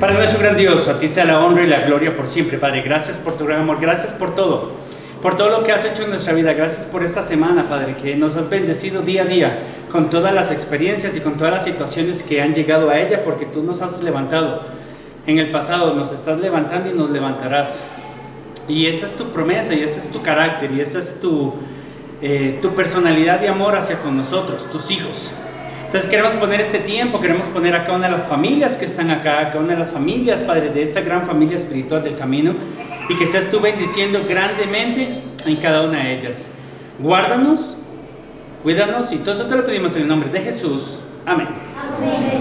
Padre nuestro gran Dios, a ti sea la honra y la gloria por siempre, Padre. Gracias por tu gran amor, gracias por todo lo que has hecho en nuestra vida. Gracias por esta semana, Padre, que nos has bendecido día a día con todas las experiencias y con todas las situaciones que han llegado a ella, porque tú nos has levantado en el pasado, nos estás levantando y nos levantarás. Y esa es tu promesa, y ese es tu carácter, y esa es tu personalidad de amor hacia con nosotros, tus hijos. Entonces queremos poner este tiempo, queremos poner a cada una de las familias que están acá, a cada una de las familias, Padre, de esta gran familia espiritual del camino, y que seas tú bendiciendo grandemente en cada una de ellas. Guárdanos, cuídanos, y todo eso te lo pedimos en el nombre de Jesús. Amén. Amén.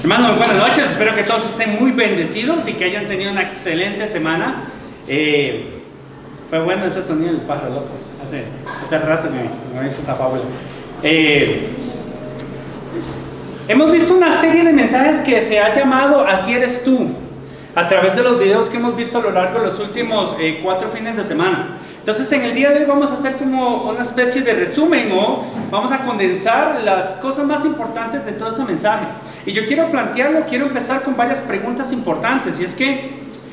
Hermanos, buenas noches, espero que todos estén muy bendecidos y que hayan tenido una excelente semana. Fue bueno ese sonido del pájaro loco, hace rato que me hizo esa fábula. Hemos visto una serie de mensajes que se ha llamado Así eres tú, a través de los videos que hemos visto a lo largo de los últimos 4 fines de semana. Entonces en el día de hoy vamos a hacer como una especie de resumen, o vamos a condensar las cosas más importantes de todo este mensaje. Y yo quiero empezar con varias preguntas importantes, y es que,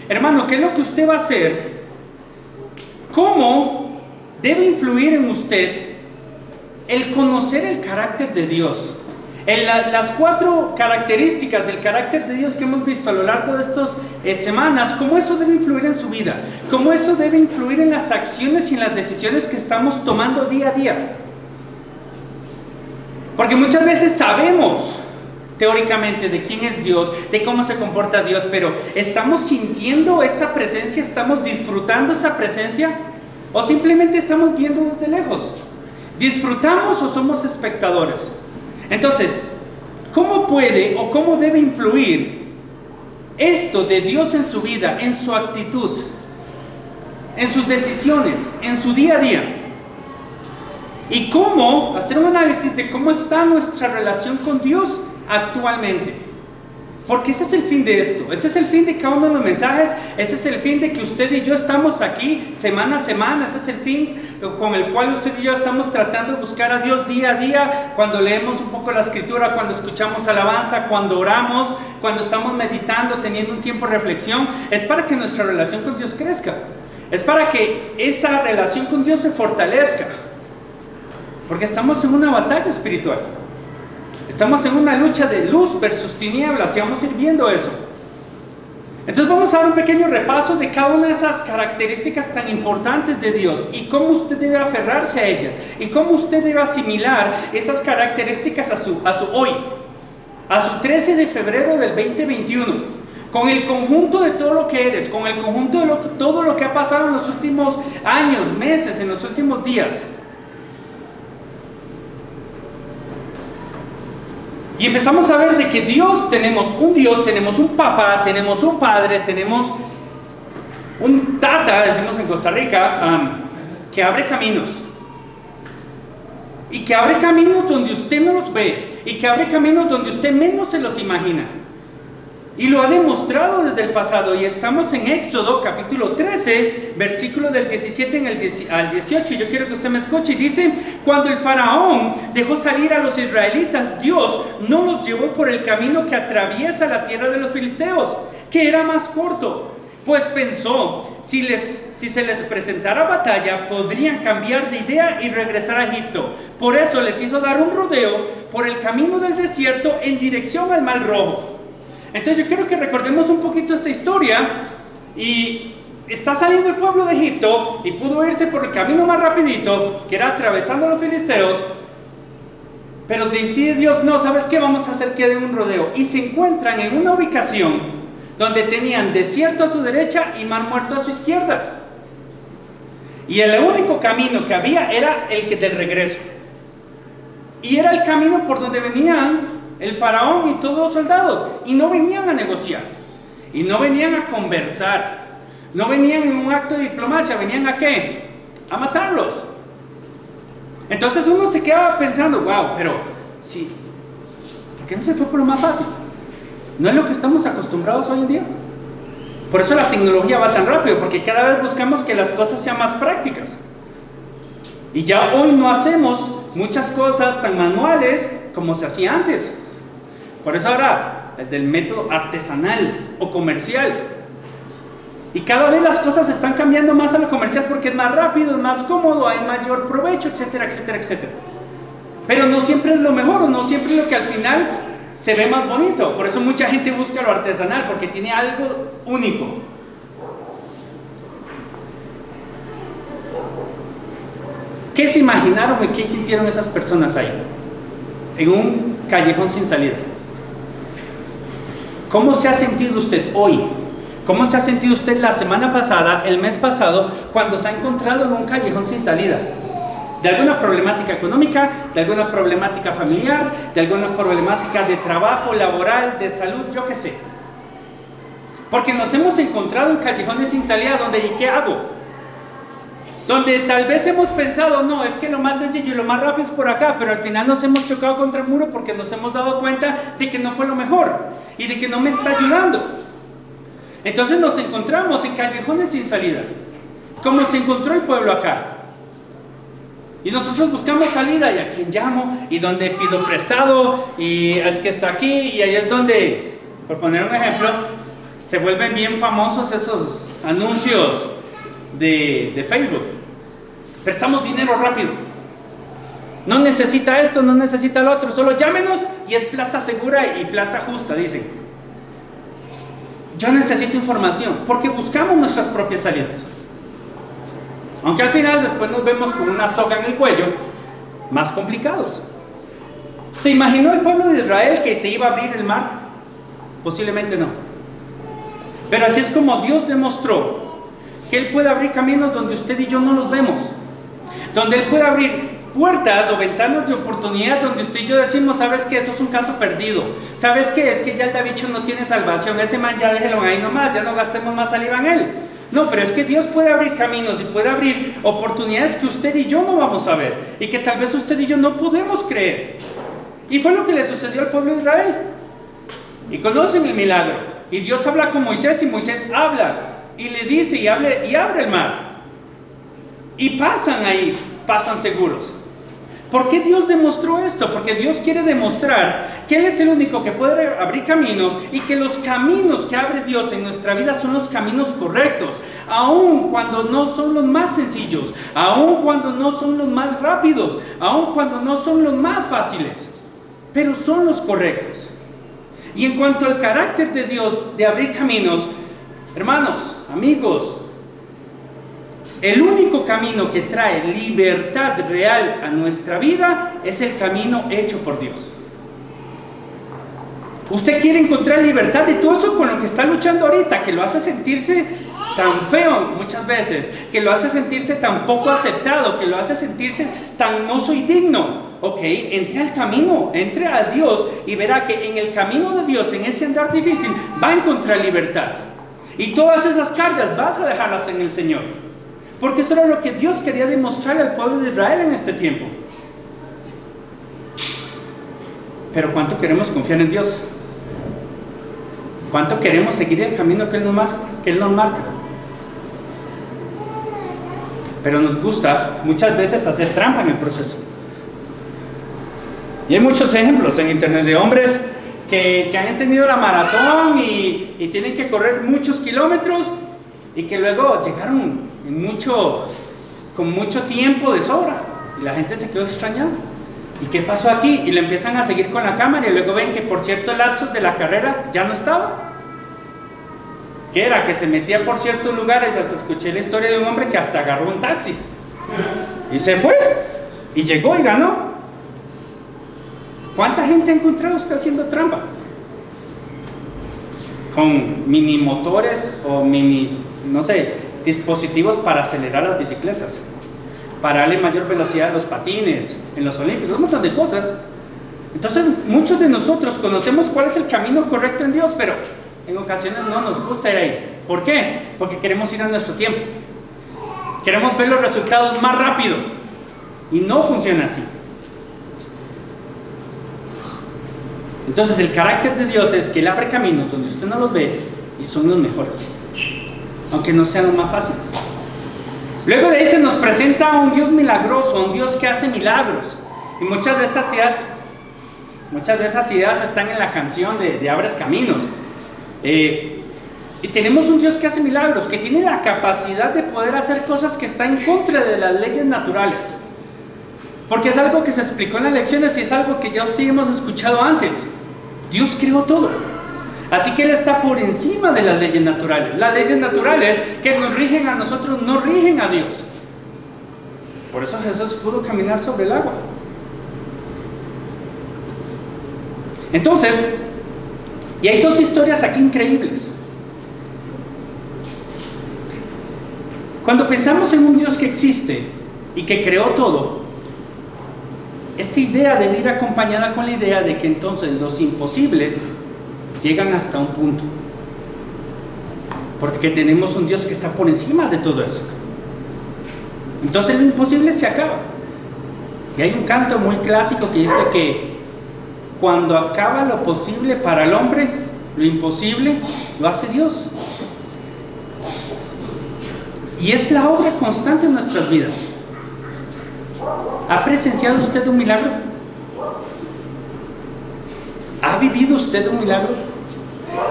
hermano, ¿qué es lo que usted va a hacer? ¿Cómo debe influir en usted el conocer el carácter de Dios? Las 4 características del carácter de Dios que hemos visto a lo largo de estas semanas, cómo eso debe influir en su vida, cómo eso debe influir en las acciones y en las decisiones que estamos tomando día a día. Porque muchas veces sabemos teóricamente de quién es Dios, de cómo se comporta Dios, pero ¿estamos sintiendo esa presencia? ¿Estamos disfrutando esa presencia? ¿O simplemente estamos viendo desde lejos? ¿Disfrutamos o somos espectadores? Entonces, ¿cómo puede o cómo debe influir esto de Dios en su vida, en su actitud, en sus decisiones, en su día a día? Y cómo hacer un análisis de cómo está nuestra relación con Dios actualmente. Porque ese es el fin de esto, ese es el fin de cada uno de los mensajes, ese es el fin de que usted y yo estamos aquí semana a semana, ese es el fin con el cual usted y yo estamos tratando de buscar a Dios día a día, cuando leemos un poco la escritura, cuando escuchamos alabanza, cuando oramos, cuando estamos meditando, teniendo un tiempo de reflexión. Es para que nuestra relación con Dios crezca, es para que esa relación con Dios se fortalezca, porque estamos en una batalla espiritual. Estamos en una lucha de luz versus tinieblas, y vamos a ir viendo eso. Entonces vamos a dar un pequeño repaso de cada una de esas características tan importantes de Dios, y cómo usted debe aferrarse a ellas, y cómo usted debe asimilar esas características a su hoy, a su 13 de febrero del 2021, con el conjunto de todo lo que eres, con el conjunto de todo lo que ha pasado en los últimos años, meses, en los últimos días. Y empezamos a ver de que Dios, tenemos un papá, tenemos un padre, tenemos un tata, decimos en Costa Rica, que abre caminos. Y que abre caminos donde usted no los ve, y que abre caminos donde usted menos se los imagina. Y lo ha demostrado desde el pasado, y estamos en Éxodo capítulo 13, versículo del 17 al 18, yo quiero que usted me escuche, y dice: cuando el faraón dejó salir a los israelitas, Dios no los llevó por el camino que atraviesa la tierra de los filisteos, que era más corto, pues pensó, si se les presentara batalla, podrían cambiar de idea y regresar a Egipto. Por eso les hizo dar un rodeo por el camino del desierto en dirección al Mar Rojo. Entonces yo quiero que recordemos un poquito esta historia. Y está saliendo el pueblo de Egipto y pudo irse por el camino más rapidito, que era atravesando a los filisteos, pero decide Dios: no, ¿sabes qué? Vamos a hacer que den un rodeo. Y se encuentran en una ubicación donde tenían desierto a su derecha y mar muerto a su izquierda, y el único camino que había era el que del regreso, y era el camino por donde venían el faraón y todos los soldados, y no venían a negociar, y no venían a conversar, no venían en un acto de diplomacia, venían ¿a qué? A matarlos. Entonces uno se quedaba pensando: wow, pero sí, ¿por qué no se fue por lo más fácil? ¿No es lo que estamos acostumbrados hoy en día? Por eso la tecnología va tan rápido, porque cada vez buscamos que las cosas sean más prácticas. Y ya hoy no hacemos muchas cosas tan manuales como se hacía antes. Por eso ahora el del método artesanal o comercial. Y cada vez las cosas están cambiando más a lo comercial porque es más rápido, es más cómodo, hay mayor provecho, etcétera, etcétera, etcétera. Pero no siempre es lo mejor, o no siempre es lo que al final se ve más bonito. Por eso mucha gente busca lo artesanal, porque tiene algo único. ¿Qué se imaginaron y qué sintieron esas personas ahí? En un callejón sin salida. ¿Cómo se ha sentido usted hoy? ¿Cómo se ha sentido usted la semana pasada, el mes pasado, cuando se ha encontrado en un callejón sin salida? De alguna problemática económica, de alguna problemática familiar, de alguna problemática de trabajo, laboral, de salud, yo qué sé. Porque nos hemos encontrado en callejones sin salida donde ¿y qué hago? Donde tal vez hemos pensado, no, es que lo más sencillo y lo más rápido es por acá, pero al final nos hemos chocado contra el muro porque nos hemos dado cuenta de que no fue lo mejor y de que no me está ayudando. Entonces nos encontramos en callejones sin salida, como se encontró el pueblo acá. Y nosotros buscamos salida, y a quién llamo, y dónde pido prestado, y es que está aquí, y ahí es donde, por poner un ejemplo, se vuelven bien famosos esos anuncios de Facebook. Prestamos dinero rápido. No necesita esto, no necesita lo otro, solo llámenos y es plata segura y plata justa, dicen. Yo necesito información, porque buscamos nuestras propias salidas. Aunque al final después nos vemos con una soga en el cuello, más complicados. ¿Se imaginó el pueblo de Israel que se iba a abrir el mar? Posiblemente no. Pero así es como Dios demostró que Él puede abrir caminos donde usted y yo no los vemos. Donde Él puede abrir puertas o ventanas de oportunidad donde usted y yo decimos, ¿sabes qué? Eso es un caso perdido. ¿Sabes qué? Es que ya el Davicho no tiene salvación. Ese man ya déjelo ahí nomás, ya no gastemos más saliva en él. No, pero es que Dios puede abrir caminos y puede abrir oportunidades que usted y yo no vamos a ver y que tal vez usted y yo no podemos creer. Y fue lo que le sucedió al pueblo de Israel. Y conocen el milagro. Y Dios habla con Moisés y Moisés habla y le dice y abre el mar. Y pasan ahí, pasan seguros. ¿Por qué Dios demostró esto? Porque Dios quiere demostrar que Él es el único que puede abrir caminos y que los caminos que abre Dios en nuestra vida son los caminos correctos, aun cuando no son los más sencillos, aun cuando no son los más rápidos, aun cuando no son los más fáciles, pero son los correctos. Y en cuanto al carácter de Dios de abrir caminos, hermanos, amigos, el único camino que trae libertad real a nuestra vida es el camino hecho por Dios. Usted quiere encontrar libertad de todo eso con lo que está luchando ahorita, que lo hace sentirse tan feo muchas veces, que lo hace sentirse tan poco aceptado, que lo hace sentirse tan no soy digno. Ok, entre al camino, entre a Dios y verá que en el camino de Dios, en ese andar difícil, va a encontrar libertad. Y todas esas cargas vas a dejarlas en el Señor. Porque eso era lo que Dios quería demostrarle al pueblo de Israel en este tiempo. Pero ¿cuánto queremos confiar en Dios? ¿Cuánto queremos seguir el camino que Él nos marca? Pero nos gusta muchas veces hacer trampa en el proceso. Y hay muchos ejemplos en internet de hombres que han tenido la maratón y tienen que correr muchos kilómetros y que luego llegaron con mucho tiempo de sobra y la gente se quedó extrañando. ¿Y qué pasó aquí? Y le empiezan a seguir con la cámara y luego ven que por ciertos lapsos de la carrera ya no estaba. ¿Qué era? Que se metía por ciertos lugares. Hasta escuché la historia de un hombre que hasta agarró un taxi y se fue y llegó y ganó. ¿Cuánta gente ha encontrado usted haciendo trampa? Con mini motores o no sé, dispositivos para acelerar las bicicletas, para darle mayor velocidad a los patines, en los olímpicos, un montón de cosas. Entonces, muchos de nosotros conocemos cuál es el camino correcto en Dios, pero en ocasiones no nos gusta ir ahí. ¿Por qué? Porque queremos ir a nuestro tiempo. Queremos ver los resultados más rápido. Y no funciona así. Entonces, el carácter de Dios es que Él abre caminos donde usted no los ve y son los mejores, aunque no sean los más fáciles. Luego de ahí se nos presenta a un Dios milagroso, un Dios que hace milagros. Y muchas de estas ideas Muchas de esas ideas están en la canción de Abres Caminos. Y tenemos un Dios que hace milagros, que tiene la capacidad de poder hacer cosas que están en contra de las leyes naturales. Porque es algo que se explicó en las lecciones y es algo que ya ustedes hemos escuchado antes. Dios creó todo. Así que Él está por encima de las leyes naturales. Las leyes naturales que nos rigen a nosotros no rigen a Dios. Por eso Jesús pudo caminar sobre el agua. Entonces, y hay dos historias aquí increíbles. Cuando pensamos en un Dios que existe y que creó todo, esta idea debe ir acompañada con la idea de que entonces los imposibles llegan hasta un punto. Porque tenemos un Dios que está por encima de todo eso. Entonces lo imposible se acaba. Y hay un canto muy clásico que dice que cuando acaba lo posible para el hombre, lo imposible lo hace Dios. Y es la obra constante en nuestras vidas. ¿Ha presenciado usted un milagro? ¿Ha vivido usted un milagro?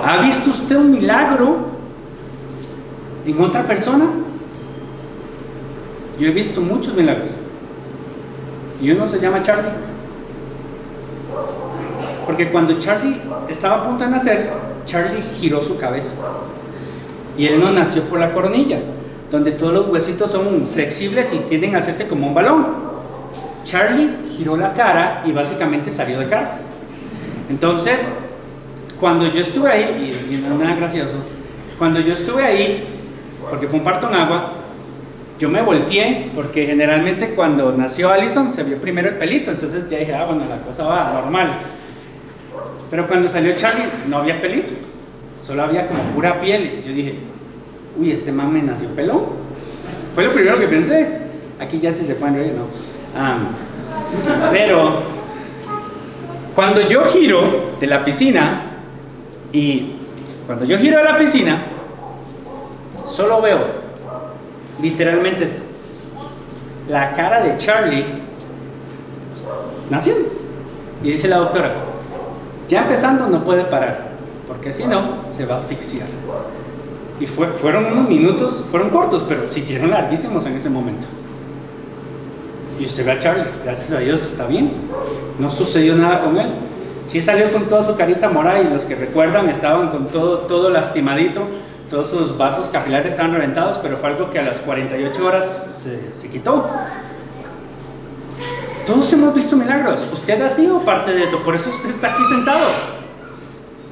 ¿Ha visto usted un milagro en otra persona? Yo he visto muchos milagros. Y uno se llama Charlie. Porque cuando Charlie estaba a punto de nacer, Charlie giró su cabeza. Y él no nació por la coronilla, donde todos los huesitos son flexibles y tienden a hacerse como un balón. Charlie giró la cara y básicamente salió de cara. Entonces, cuando yo estuve ahí, y no es nada gracioso, cuando yo estuve ahí, porque fue un parto en agua, yo me volteé, porque generalmente cuando nació Allison se vio primero el pelito, entonces ya dije, bueno, la cosa va normal. Pero cuando salió Charlie no había pelito, solo había como pura piel, y yo dije, uy, este man me nació pelón. Fue lo primero que pensé. Aquí ya sí se pueden reír, ¿no? Pero cuando yo giro de la piscina, solo veo literalmente esto: la cara de Charlie naciendo. Y dice la doctora, ya empezando no puede parar, porque si no se va a asfixiar. Y fueron unos minutos, fueron cortos, pero se hicieron larguísimos en ese momento. Y usted ve a Charlie, gracias a Dios está bien, no sucedió nada con él. Sí salió con toda su carita morada, y los que recuerdan estaban con todo lastimadito, todos sus vasos capilares estaban reventados, pero fue algo que a las 48 horas se quitó. Todos hemos visto milagros, usted ha sido parte de eso, por eso usted está aquí sentado.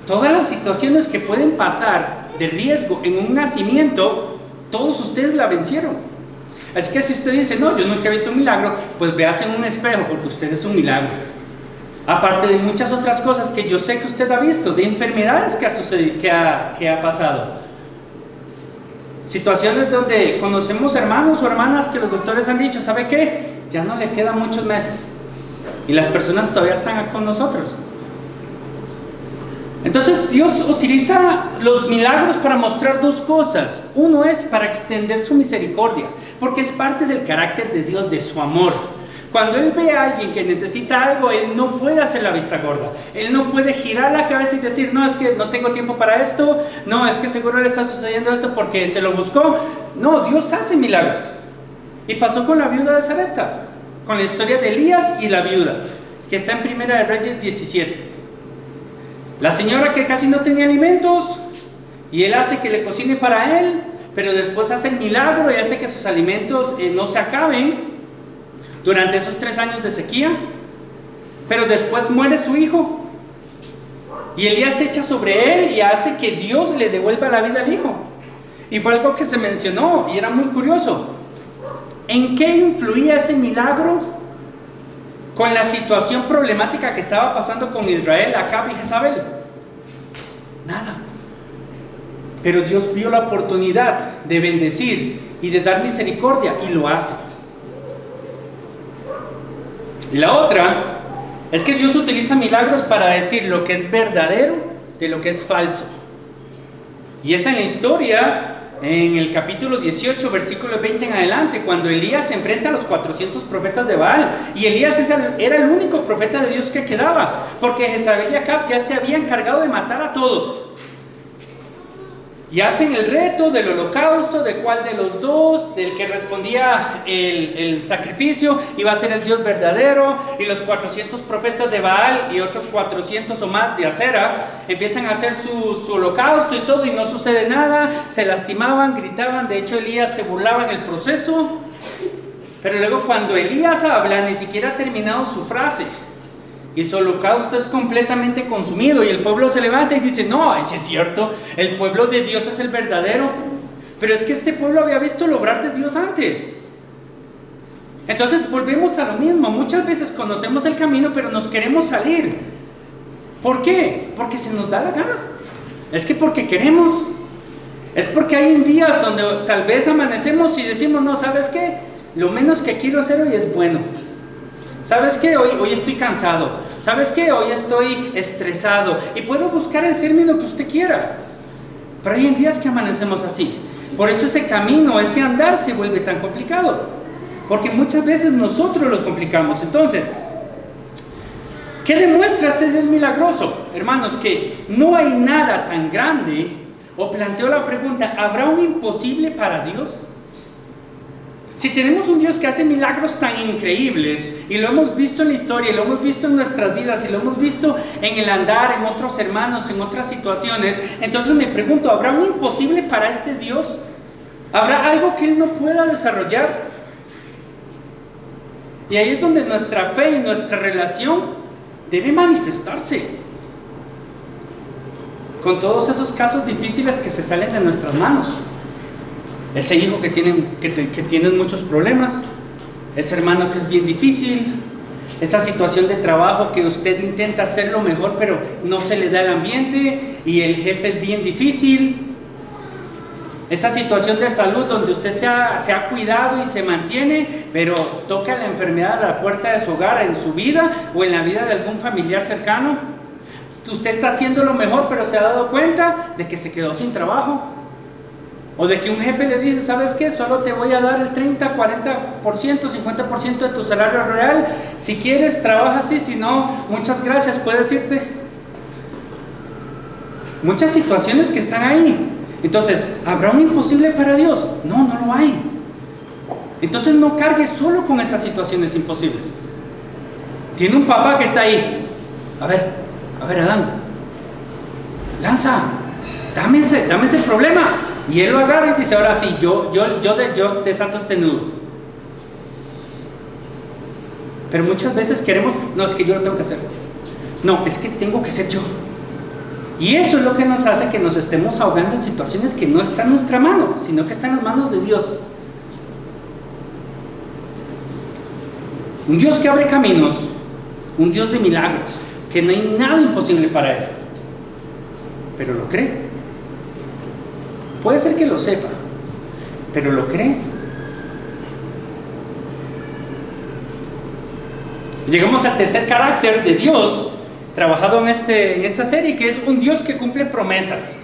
Todas las situaciones que pueden pasar de riesgo en un nacimiento, todos ustedes la vencieron. Así que si usted dice, no, yo nunca he visto un milagro, pues véase en un espejo, porque usted es un milagro. Aparte de muchas otras cosas que yo sé que usted ha visto, de enfermedades que ha sucedido, que ha pasado. Situaciones donde conocemos hermanos o hermanas que los doctores han dicho, ¿sabe qué? Ya no le quedan muchos meses. Y las personas todavía están con nosotros. Entonces Dios utiliza los milagros para mostrar dos cosas. Uno es para extender su misericordia, porque es parte del carácter de Dios, de su amor. Cuando Él ve a alguien que necesita algo, Él no puede hacer la vista gorda. Él no puede girar la cabeza y decir, no, es que no tengo tiempo para esto. No, es que seguro le está sucediendo esto porque se lo buscó. No, Dios hace milagros. Y pasó con la viuda de Sarepta, con la historia de Elías y la viuda, que está en Primera de Reyes 17. La señora que casi no tenía alimentos, y Él hace que le cocine para él, pero después hace el milagro y hace que sus alimentos no se acaben durante esos 3 años de sequía. Pero después muere su hijo, y Elías se echa sobre él y hace que Dios le devuelva la vida al hijo. Y fue algo que se mencionó y era muy curioso. ¿En qué influía ese milagro con la situación problemática que estaba pasando con Israel, Acab y Jezabel? Nada. Pero Dios vio la oportunidad de bendecir y de dar misericordia, y lo hace. Y la otra es que Dios utiliza milagros para decir lo que es verdadero de lo que es falso. Y es en la historia en el capítulo 18, versículo 20 en adelante, cuando Elías se enfrenta a los 400 profetas de Baal. Y Elías era el único profeta de Dios que quedaba, porque Jezabel y Acab ya se habían encargado de matar a todos. Y hacen el reto del holocausto, de cuál de los dos, del que respondía el sacrificio, iba a ser el Dios verdadero. Y los 400 profetas de Baal y otros 400 o más de Acera empiezan a hacer su holocausto y todo, y no sucede nada. Se lastimaban, gritaban. De hecho, Elías se burlaba en el proceso. Pero luego, cuando Elías habla, ni siquiera ha terminado su frase, y su holocausto es completamente consumido, y el pueblo se levanta y dice: no, eso es cierto, el pueblo de Dios es el verdadero. Pero es que este pueblo había visto el obrar de Dios antes. Entonces volvemos a lo mismo. Muchas veces conocemos el camino, pero nos queremos salir. ¿Por qué? Porque se nos da la gana. Es que porque queremos. Es porque hay días donde tal vez amanecemos y decimos: no, ¿sabes qué? Lo menos que quiero hacer hoy es bueno. ¿Sabes qué? Hoy estoy cansado. ¿Sabes qué? Hoy estoy estresado. Y puedo buscar el término que usted quiera. Pero hay días que amanecemos así. Por eso ese camino, ese andar se vuelve tan complicado. Porque muchas veces nosotros lo complicamos. Entonces, ¿qué demuestra este Dios milagroso? Hermanos, que no hay nada tan grande. O planteo la pregunta: ¿habrá un imposible para Dios? Si tenemos un Dios que hace milagros tan increíbles, y lo hemos visto en la historia, y lo hemos visto en nuestras vidas, y lo hemos visto en el andar, en otros hermanos, en otras situaciones, entonces me pregunto: ¿habrá un imposible para este Dios? ¿Habrá algo que Él no pueda desarrollar? Y ahí es donde nuestra fe y nuestra relación debe manifestarse, con todos esos casos difíciles que se salen de nuestras manos. Ese hijo que tienen muchos problemas, ese hermano que es bien difícil, esa situación de trabajo que usted intenta hacerlo mejor pero no se le da el ambiente y el jefe es bien difícil, esa situación de salud donde usted se ha cuidado y se mantiene, pero toca la enfermedad a la puerta de su hogar, en su vida o en la vida de algún familiar cercano. Usted está haciendo lo mejor, pero se ha dado cuenta de que se quedó sin trabajo. O de que un jefe le dice: ¿sabes qué? Solo te voy a dar el 30, 40%, 50% de tu salario real. Si quieres, trabaja así. Si no, muchas gracias, puedes irte. Muchas situaciones que están ahí. Entonces, ¿habrá un imposible para Dios? No, no lo hay. Entonces no cargue solo con esas situaciones imposibles. Tiene un papá que está ahí. A ver, Adán, lanza, dame ese problema. Y él lo agarra y dice: ahora sí, yo desato este nudo. Pero muchas veces queremos: no, es que yo lo tengo que hacer. No, es que tengo que ser yo. Y eso es lo que nos hace que nos estemos ahogando en situaciones que no están en nuestra mano, sino que están en las manos de Dios. Un Dios que abre caminos, un Dios de milagros, que no hay nada imposible para Él. Pero lo cree. Puede ser que lo sepa, pero lo cree. Llegamos al tercer carácter de Dios trabajado en esta serie, que es un Dios que cumple promesas.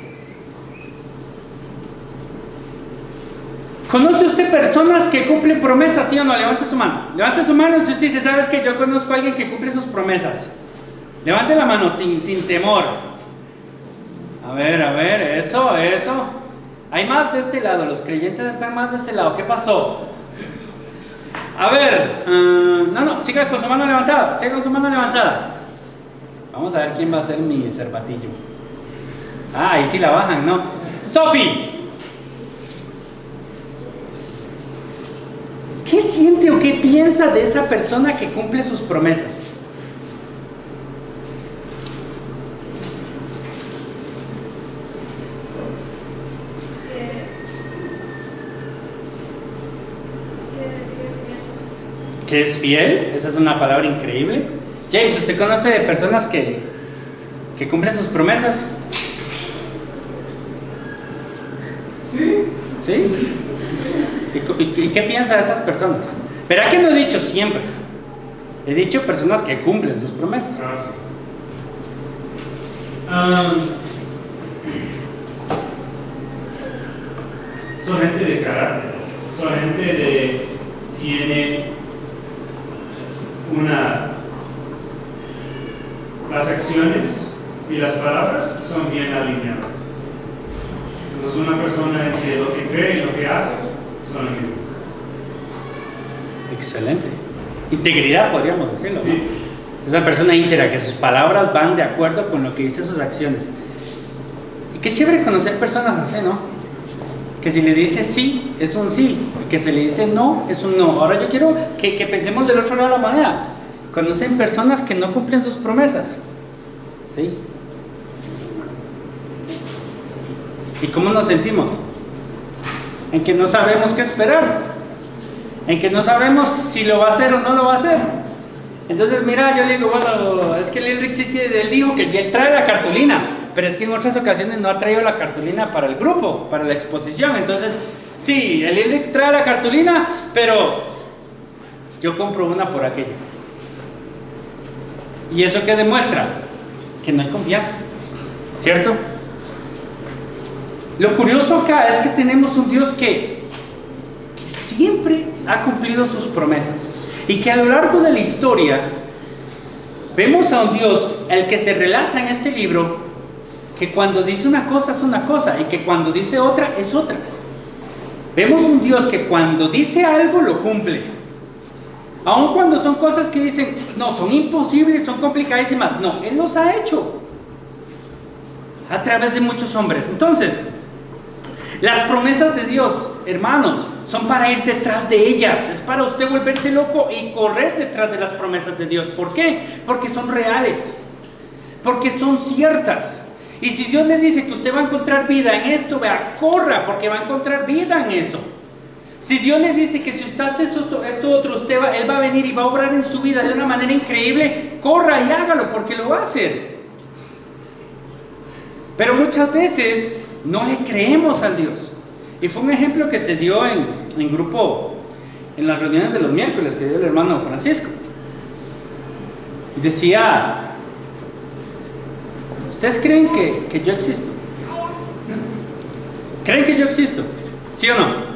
¿Conoce usted personas que cumplen promesas, sí o no? Levante su mano. Levante su mano si usted dice: ¿sabes qué? Yo conozco a alguien que cumple sus promesas. Levante la mano sin temor. A ver, eso. Hay más de este lado, los creyentes están más de este lado. ¿Qué pasó? A ver, no, siga con su mano levantada. Vamos a ver quién va a ser mi cervatillo. Ahí sí la bajan, ¿no? Sofi, ¿qué siente o qué piensa de esa persona que cumple sus promesas? ¿Que es fiel? Esa es una palabra increíble. James, ¿usted conoce de personas que cumplen sus promesas? Sí. ¿Sí? ¿Y qué piensa de esas personas? Verá que no he dicho siempre. He dicho personas que cumplen sus promesas. son gente de carácter, son gente de tiene las acciones y las palabras son bien alineadas. Entonces una persona que lo que cree y lo que hace son lo mismo. Excelente. Integridad, podríamos decirlo, ¿no? Sí. Es una persona íntegra, que sus palabras van de acuerdo con lo que dice sus acciones. Y qué chévere conocer personas así, ¿no? Que si le dice sí, es un sí. Y que se le dice no, es un no. Ahora yo quiero que pensemos del otro lado de la moneda. Conocen personas que no cumplen sus promesas. ¿Sí? ¿Y cómo nos sentimos? En que no sabemos qué esperar. En que no sabemos si lo va a hacer o no lo va a hacer. Entonces, mira, yo le digo, bueno, es que el Elric él dijo que él trae la cartulina, pero es que en otras ocasiones no ha traído la cartulina para el grupo, para la exposición. Entonces, sí, el Elric trae la cartulina, pero yo compro una por aquello. ¿Y eso qué demuestra? Que no hay confianza, ¿cierto? Lo curioso acá es que tenemos un Dios que siempre ha cumplido sus promesas. Y que a lo largo de la historia vemos a un Dios, el que se relata en este libro, que cuando dice una cosa es una cosa y que cuando dice otra es otra. Vemos un Dios que cuando dice algo lo cumple. Aun cuando son cosas que dicen, no, son imposibles, son complicadísimas. No, Él los ha hecho a través de muchos hombres. Entonces, las promesas de Dios, hermanos, son para ir detrás de ellas. Es para usted volverse loco y correr detrás de las promesas de Dios. ¿Por qué? Porque son reales. Porque son ciertas. Y si Dios le dice que usted va a encontrar vida en esto, vea, corra, porque va a encontrar vida en eso. Si Dios le dice que si usted hace esto otro, Él va a venir y va a obrar en su vida de una manera increíble, corra y hágalo, porque lo va a hacer. Pero muchas veces no le creemos al Dios. Y fue un ejemplo que se dio en grupo, en las reuniones de los miércoles, que dio el hermano Francisco. Y decía, ¿ustedes creen que yo existo? ¿Creen que yo existo? ¿Sí o no?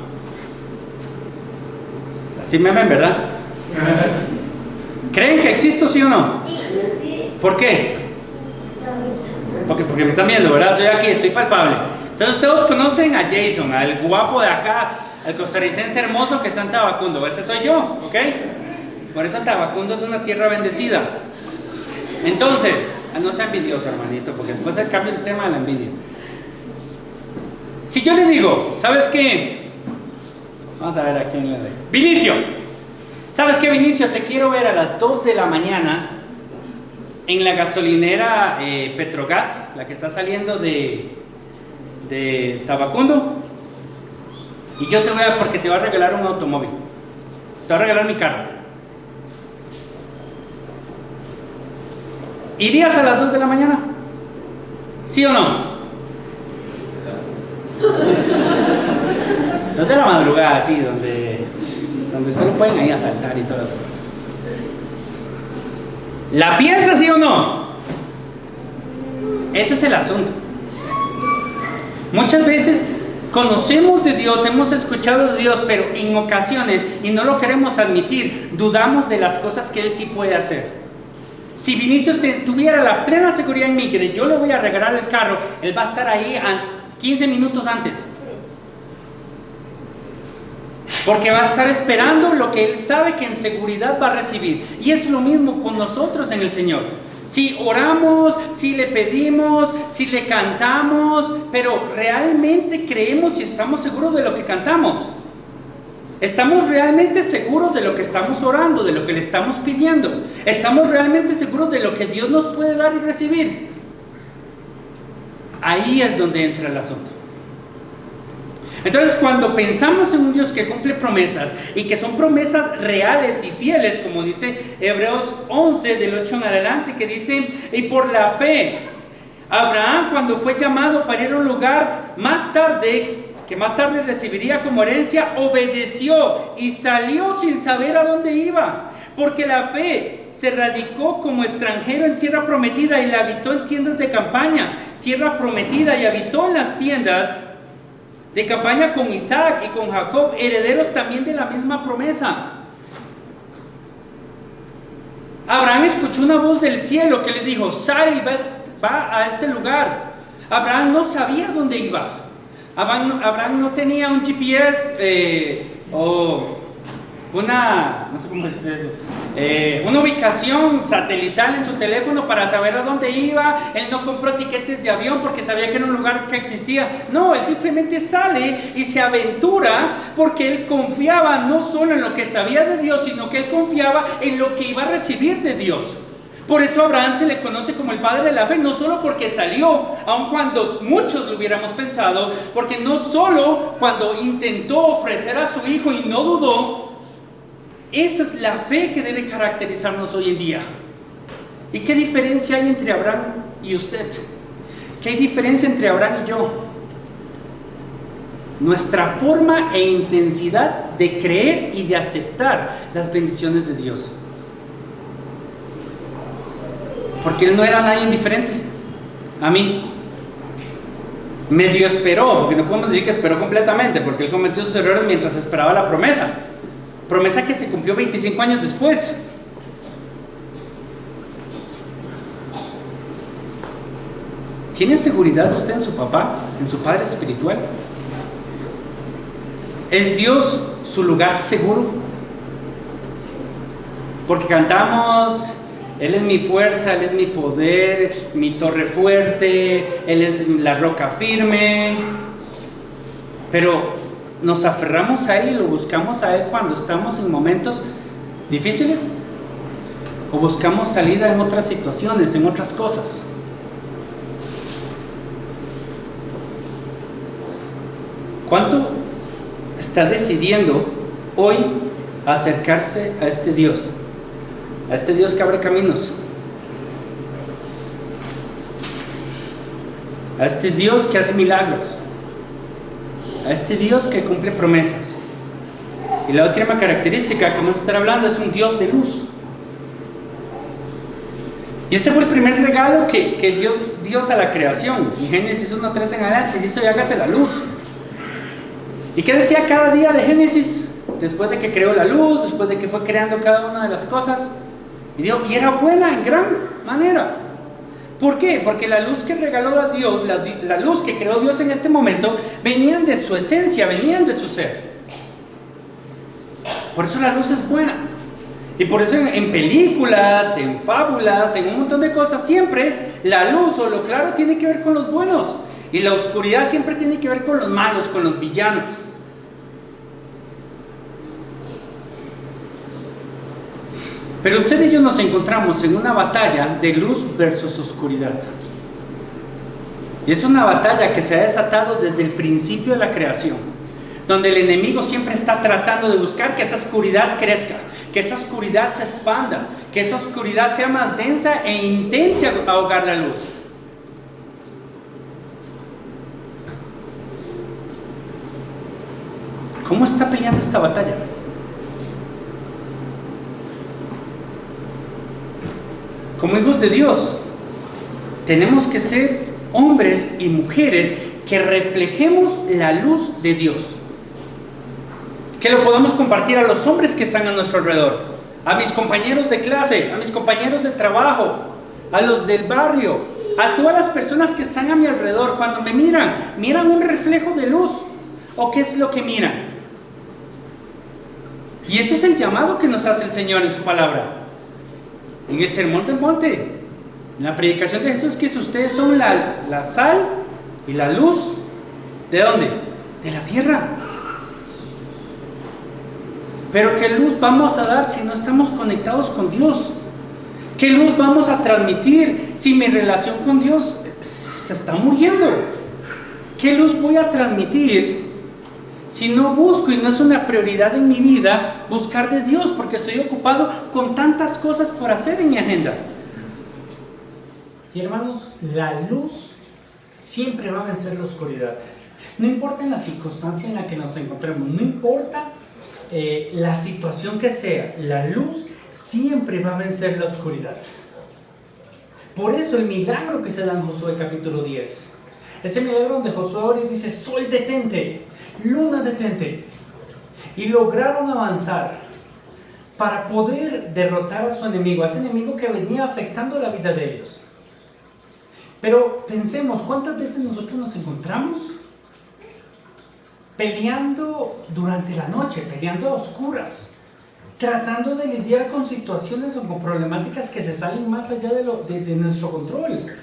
Así me ven, ¿verdad? ¿Creen que existo, sí o no? Sí. ¿Por qué? Porque me están viendo, ¿verdad? Soy aquí, estoy palpable. Entonces todos conocen a Jason, al guapo de acá, al costarricense hermoso que está en Tabacundo. Ese soy yo, ¿ok? Por eso Tabacundo es una tierra bendecida. Entonces, no sea envidioso, hermanito, porque después se cambia el tema de la envidia. Si yo le digo, ¿sabes qué? Vamos a ver a quién le doy. Vinicio, ¿sabes qué, Vinicio? Te quiero ver a las 2 de la mañana en la gasolinera Petrogas, la que está saliendo de Tabacundo, y yo te voy a, porque te voy a regalar un automóvil, te voy a regalar mi carro. ¿Irías a las 2 de la mañana? ¿Sí o no? 2 de la madrugada, sí, donde solo pueden ahí asaltar y todo eso. ¿La piensas, sí o no? Ese es el asunto. Muchas veces conocemos de Dios, hemos escuchado de Dios, pero en ocasiones, y no lo queremos admitir, dudamos de las cosas que Él sí puede hacer. Si Vinicio tuviera la plena seguridad en mí que yo le voy a regalar el carro, Él va a estar ahí a 15 minutos antes. Porque va a estar esperando lo que Él sabe que en seguridad va a recibir. Y es lo mismo con nosotros en el Señor. Si oramos, si le pedimos, si le cantamos, pero realmente creemos y estamos seguros de lo que cantamos. Estamos realmente seguros de lo que estamos orando, de lo que le estamos pidiendo. Estamos realmente seguros de lo que Dios nos puede dar y recibir. Ahí es donde entra el asunto. Entonces, cuando pensamos en un Dios que cumple promesas y que son promesas reales y fieles, como dice Hebreos 11 del 8 en adelante, que dice, y por la fe, Abraham, cuando fue llamado para ir a un lugar que más tarde recibiría como herencia, obedeció y salió sin saber a dónde iba, porque la fe se radicó como extranjero en tierra prometida y la habitó en tiendas de campaña, tierra prometida, y habitó en las tiendas de campaña con Isaac y con Jacob, herederos también de la misma promesa. Abraham escuchó una voz del cielo que le dijo: sal y va a este lugar. Abraham no sabía dónde iba. Abraham no tenía un GPS o una, no sé cómo se dice eso, una ubicación satelital en su teléfono para saber a dónde iba. Él no compró tiquetes de avión porque sabía que era un lugar que existía. No, él simplemente sale y se aventura porque él confiaba no solo en lo que sabía de Dios, sino que él confiaba en lo que iba a recibir de Dios. Por eso a Abraham se le conoce como el padre de la fe, no solo porque salió, aun cuando muchos lo hubiéramos pensado, porque no solo cuando intentó ofrecer a su hijo y no dudó. Esa es la fe que debe caracterizarnos hoy en día. ¿Y qué diferencia hay entre Abraham y usted? ¿Qué hay diferencia entre Abraham y yo? Nuestra forma e intensidad de creer y de aceptar las bendiciones de Dios. Porque él no era nadie indiferente a mí. Medio esperó, porque no podemos decir que esperó completamente, porque él cometió sus errores mientras esperaba la promesa. Promesa que se cumplió 25 años después. ¿Tiene seguridad usted en su papá, en su padre espiritual? ¿Es Dios su lugar seguro? Porque cantamos: Él es mi fuerza, Él es mi poder, mi torre fuerte, Él es la roca firme. Pero ¿nos aferramos a Él y lo buscamos a Él cuando estamos en momentos difíciles? ¿O buscamos salida en otras situaciones, en otras cosas? ¿Cuánto está decidiendo hoy acercarse a este Dios? A este Dios que abre caminos, a este Dios que hace milagros, a este Dios que cumple promesas. Y la última característica que vamos a estar hablando es un Dios de luz. Y ese fue el primer regalo que dio Dios a la creación. En Génesis 1:3 en adelante dice: y hágase la luz. ¿Y qué decía cada día de Génesis? Después de que creó la luz, después de que fue creando cada una de las cosas, y era buena en gran manera. ¿Por qué? Porque la luz que regaló a Dios, la luz que creó Dios en este momento, venían de su esencia, venían de su ser. Por eso la luz es buena. Y por eso en películas, en fábulas, en un montón de cosas, siempre la luz o lo claro tiene que ver con los buenos. Y la oscuridad siempre tiene que ver con los malos, con los villanos. Pero usted y yo nos encontramos en una batalla de luz versus oscuridad. Y es una batalla que se ha desatado desde el principio de la creación, donde el enemigo siempre está tratando de buscar que esa oscuridad crezca, que esa oscuridad se expanda, que esa oscuridad sea más densa e intente ahogar la luz. ¿Cómo está peleando esta batalla? Como hijos de Dios, tenemos que ser hombres y mujeres que reflejemos la luz de Dios. Que lo podamos compartir a los hombres que están a nuestro alrededor, a mis compañeros de clase, a mis compañeros de trabajo, a los del barrio, a todas las personas que están a mi alrededor. Cuando me miran un reflejo de luz. ¿O qué es lo que miran? Y ese es el llamado que nos hace el Señor en su palabra. En el Sermón del Monte, en la predicación de Jesús, que ustedes son la sal y la luz. ¿De dónde? De la tierra. Pero ¿qué luz vamos a dar si no estamos conectados con Dios? ¿Qué luz vamos a transmitir si mi relación con Dios se está muriendo? ¿Qué luz voy a transmitir si no busco y no es una prioridad en mi vida buscar de Dios, porque estoy ocupado con tantas cosas por hacer en mi agenda? Y hermanos, la luz siempre va a vencer la oscuridad. No importa en la circunstancia en la que nos encontremos, no importa la situación que sea, la luz siempre va a vencer la oscuridad. Por eso el milagro que se da en Josué capítulo 10, Ese milagro donde Josué ora y dice, sol detente, luna detente. Y lograron avanzar para poder derrotar a su enemigo, a ese enemigo que venía afectando la vida de ellos. Pero pensemos, ¿cuántas veces nosotros nos encontramos peleando durante la noche, peleando a oscuras, tratando de lidiar con situaciones o con problemáticas que se salen más allá de nuestro control?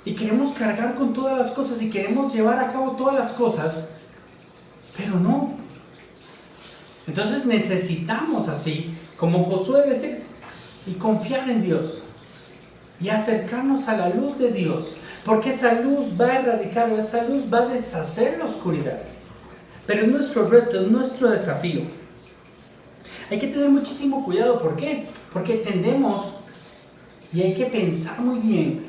Y queremos cargar con todas las cosas y queremos llevar a cabo todas las cosas, pero no. Entonces necesitamos, así como Josué, decir y confiar en Dios y acercarnos a la luz de Dios, porque esa luz va a erradicar, esa luz va a deshacer la oscuridad. Pero es nuestro reto, es nuestro desafío. Hay que tener muchísimo cuidado. ¿Por qué? Porque tendemos, y hay que pensar muy bien,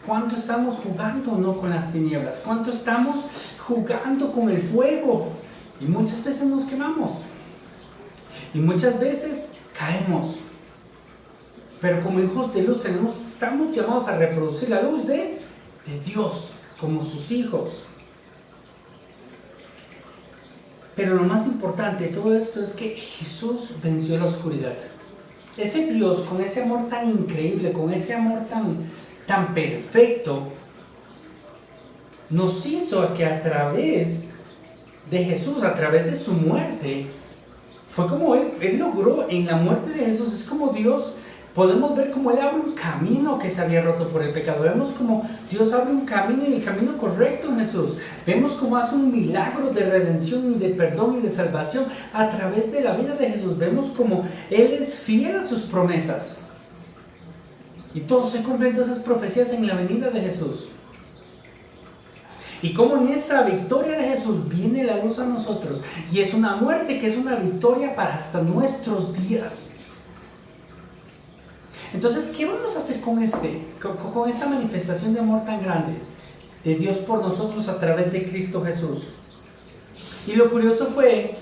cuánto estamos jugando o no con las tinieblas, cuánto estamos jugando con el fuego. Y muchas veces nos quemamos. Y muchas veces caemos. Pero como hijos de luz estamos llamados a reproducir la luz de Dios, como sus hijos. Pero lo más importante de todo esto es que Jesús venció la oscuridad. Ese Dios, con ese amor tan increíble, con ese amor tan perfecto, nos hizo que a través de Jesús, a través de su muerte, fue como Él logró en la muerte de Jesús. Es como Dios, podemos ver como Él abre un camino que se había roto por el pecado. Vemos como Dios abre un camino, y el camino correcto en Jesús. Vemos como hace un milagro de redención y de perdón y de salvación a través de la vida de Jesús. Vemos como Él es fiel a sus promesas. Y todo se cumplen todas esas profecías en la venida de Jesús. Y como en esa victoria de Jesús viene la luz a nosotros. Y es una muerte que es una victoria para hasta nuestros días. Entonces, ¿qué vamos a hacer con esta manifestación de amor tan grande de Dios por nosotros a través de Cristo Jesús? Y lo curioso fue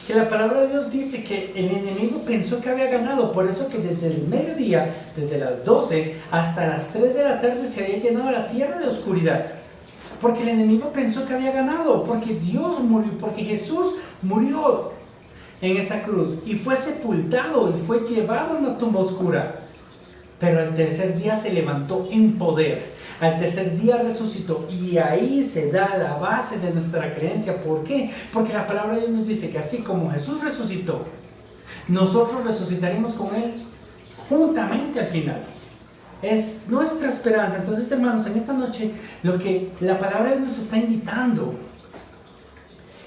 que la palabra de Dios dice que el enemigo pensó que había ganado. Por eso que desde el mediodía, desde las 12 hasta las 3 de la tarde se había llenado la tierra de oscuridad. Porque el enemigo pensó que había ganado, porque Dios murió, porque Jesús murió en esa cruz y fue sepultado y fue llevado a una tumba oscura. Pero al tercer día se levantó en poder, al tercer día resucitó, y ahí se da la base de nuestra creencia. ¿Por qué? Porque la palabra de Dios nos dice que así como Jesús resucitó, nosotros resucitaremos con Él juntamente al final. Es nuestra esperanza. Entonces, hermanos, en esta noche lo que la palabra de Dios nos está invitando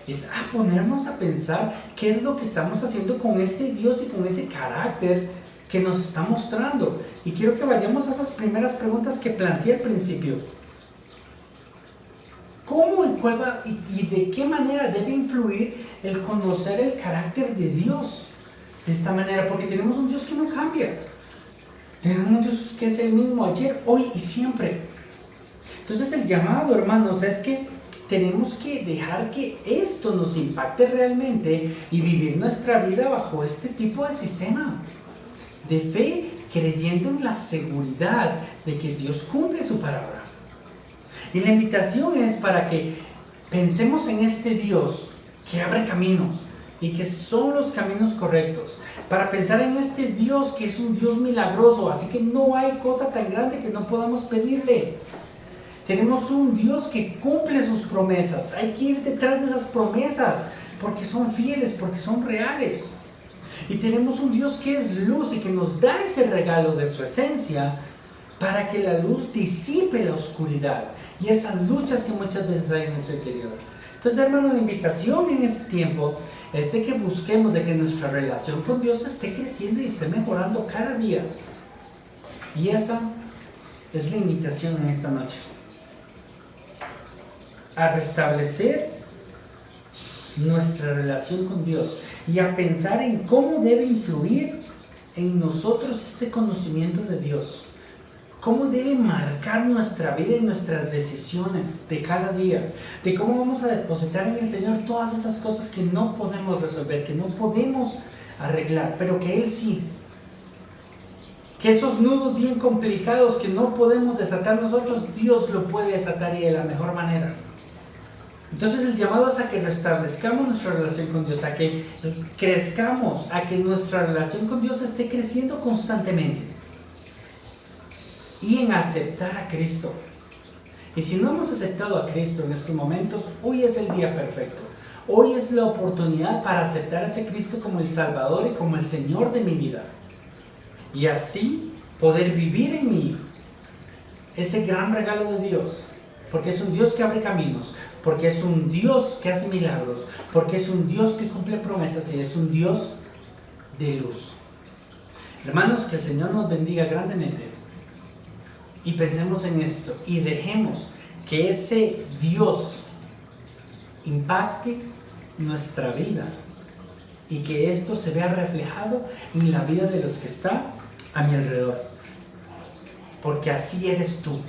es a ponernos a pensar qué es lo que estamos haciendo con este Dios y con ese carácter que nos está mostrando. Y quiero que vayamos a esas primeras preguntas que planteé al principio. ¿Cómo y de qué manera debe influir el conocer el carácter de Dios de esta manera? Porque tenemos un Dios que no cambia. Tenemos un Dios que es el mismo ayer, hoy y siempre. Entonces el llamado, hermanos, es que tenemos que dejar que esto nos impacte realmente y vivir nuestra vida bajo este tipo de sistema de fe, creyendo en la seguridad de que Dios cumple su palabra. Y la invitación es para que pensemos en este Dios que abre caminos y que son los caminos correctos, para pensar en este Dios que es un Dios milagroso, así que no hay cosa tan grande que no podamos pedirle. Tenemos un Dios que cumple sus promesas. Hay que ir detrás de esas promesas porque son fieles, porque son reales. Y tenemos un Dios que es luz y que nos da ese regalo de su esencia para que la luz disipe la oscuridad y esas luchas que muchas veces hay en nuestro interior. Entonces, hermano, la invitación en este tiempo es de que busquemos de que nuestra relación con Dios esté creciendo y esté mejorando cada día. Y esa es la invitación en esta noche. A restablecer nuestra relación con Dios y a pensar en cómo debe influir en nosotros este conocimiento de Dios. Cómo debe marcar nuestra vida y nuestras decisiones de cada día. De cómo vamos a depositar en el Señor todas esas cosas que no podemos resolver, que no podemos arreglar, pero que Él sí. Que esos nudos bien complicados que no podemos desatar nosotros, Dios lo puede desatar y de la mejor manera. Entonces el llamado es a que restablezcamos nuestra relación con Dios, a que crezcamos, a que nuestra relación con Dios esté creciendo constantemente. Y en aceptar a Cristo. Y si no hemos aceptado a Cristo en estos momentos, hoy es el día perfecto. Hoy es la oportunidad para aceptar a ese Cristo como el Salvador y como el Señor de mi vida. Y así poder vivir en mí ese gran regalo de Dios. Porque es un Dios que abre caminos, porque es un Dios que hace milagros, porque es un Dios que cumple promesas y es un Dios de luz. Hermanos, que el Señor nos bendiga grandemente. Y pensemos en esto y dejemos que ese Dios impacte nuestra vida y que esto se vea reflejado en la vida de los que están a mi alrededor. Porque así eres tú,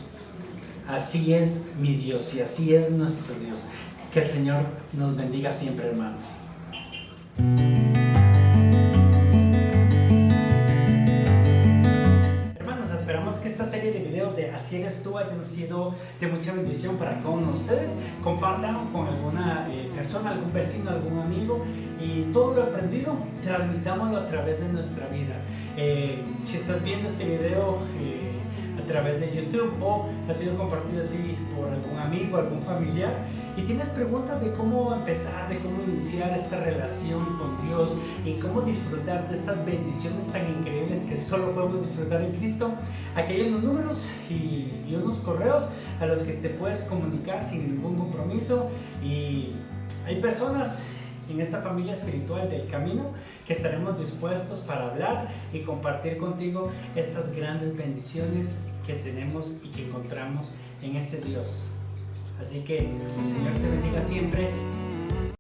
así es mi Dios y así es nuestro Dios. Que el Señor nos bendiga siempre, hermanos. Que esta serie de videos de Así Eres Tú hayan sido de mucha bendición para cada uno de ustedes. Compartan con alguna persona, algún vecino, algún amigo, y todo lo aprendido transmitámoslo a través de nuestra vida. Si estás viendo este video a través de YouTube o ha sido compartido a ti por algún amigo, algún familiar, y tienes preguntas de cómo empezar, de cómo iniciar esta relación con Dios y cómo disfrutar de estas bendiciones tan increíbles que solo podemos disfrutar en Cristo, aquí hay unos números y unos correos a los que te puedes comunicar sin ningún compromiso. Y hay personas en esta familia espiritual del camino que estaremos dispuestos para hablar y compartir contigo estas grandes bendiciones que tenemos y que encontramos en este Dios. Así que el Señor te bendiga siempre.